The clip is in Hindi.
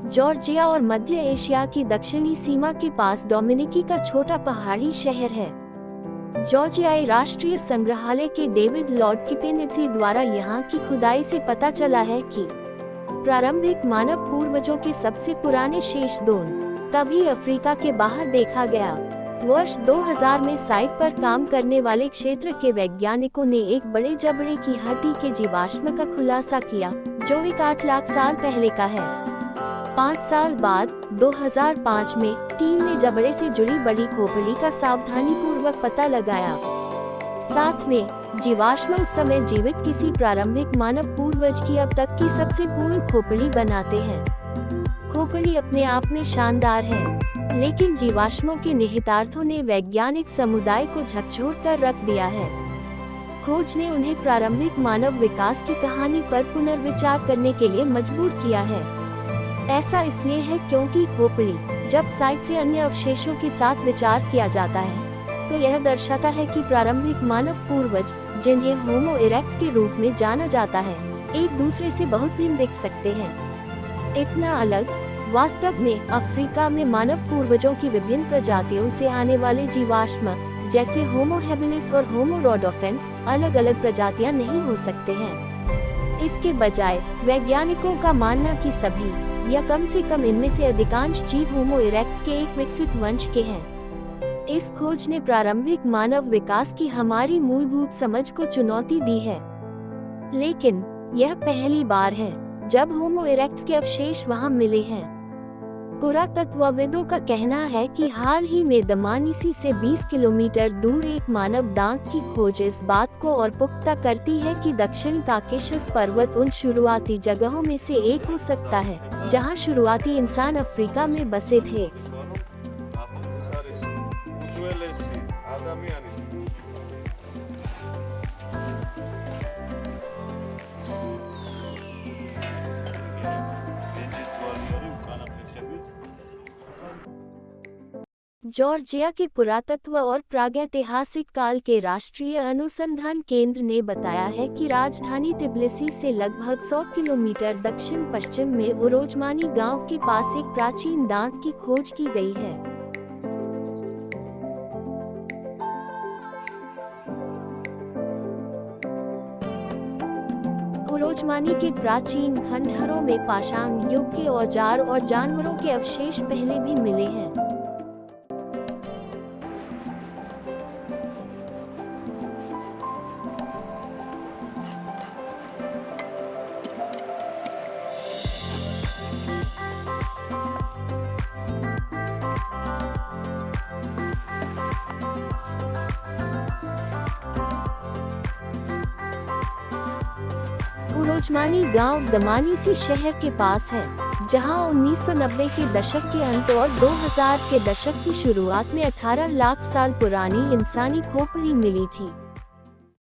जॉर्जिया और मध्य एशिया की दक्षिणी सीमा के पास डोमिनिकी का छोटा पहाड़ी शहर है। जॉर्जियाई राष्ट्रीय संग्रहालय के डेविड लॉर्ड किपेनेट्जी द्वारा यहाँ की खुदाई से पता चला है कि प्रारंभिक मानव पूर्वजों के सबसे पुराने शेष तभी अफ्रीका के बाहर देखा गया। वर्ष 2000 में साइट पर काम करने वाले क्षेत्र के वैज्ञानिकों ने एक बड़े जबड़े की हड्डी के जीवाश्म का खुलासा किया, जो 8 लाख साल पहले का है। 5 साल बाद 2005 में टीम ने जबड़े से जुड़ी बड़ी खोपड़ी का सावधानीपूर्वक पता लगाया। साथ में जीवाश्म उस समय जीवित किसी प्रारंभिक मानव पूर्वज की अब तक की सबसे पूर्ण खोपड़ी बनाते हैं। खोपड़ी अपने आप में शानदार है, लेकिन जीवाश्मों के निहितार्थों ने वैज्ञानिक समुदाय को झकझोर कर रख दिया है। खोज ने उन्हें प्रारंभिक मानव विकास की कहानी पर पुनर्विचार करने के लिए मजबूर किया है। ऐसा इसलिए है क्योंकि खोपड़ी जब साइट से अन्य अवशेषों के साथ विचार किया जाता है, तो यह दर्शाता है कि प्रारंभिक मानव पूर्वज, जिन्हें होमो इरेक्टस के रूप में जाना जाता है, एक दूसरे से बहुत भिन्न दिख सकते हैं। इतना अलग। वास्तव में अफ्रीका में मानव पूर्वजों की विभिन्न प्रजातियों से आने वाले जीवाश्म, जैसे होमो हैबिलिस और होमो रोडोफेंस, अलग अलग प्रजातियां नहीं हो सकते हैं। इसके बजाय वैज्ञानिकों का मानना कि सभी या कम से कम इनमें से अधिकांश जीव होमो इरेक्टस के एक विकसित वंश के हैं। इस खोज ने प्रारंभिक मानव विकास की हमारी मूलभूत समझ को चुनौती दी है, लेकिन यह पहली बार है जब होमो इरेक्टस के अवशेष वहां मिले हैं। पुरातत्वविदों का कहना है कि हाल ही में दमानिसी से 20 किलोमीटर दूर एक मानव दांत की खोज इस बात को और पुख्ता करती है कि दक्षिण काकेशस पर्वत उन शुरुआती जगहों में से एक हो सकता है जहां शुरुआती इंसान अफ्रीका में बसे थे। जॉर्जिया के पुरातत्व और प्रागैतिहासिक काल के राष्ट्रीय अनुसंधान केंद्र ने बताया है कि राजधानी तिब्लिसी से लगभग 100 किलोमीटर दक्षिण पश्चिम में उरोजमानी गांव के पास एक प्राचीन दांत की खोज की गई है। उरोजमानी के प्राचीन खंडहरों में पाषाण युग के औजार और जानवरों के अवशेष पहले भी मिले हैं। उरोजमानी गांव दमानिसी शहर के पास है, जहां 1990 के दशक के अंत और 2000 के दशक की शुरुआत में 18 लाख साल पुरानी इंसानी खोपड़ी मिली थी।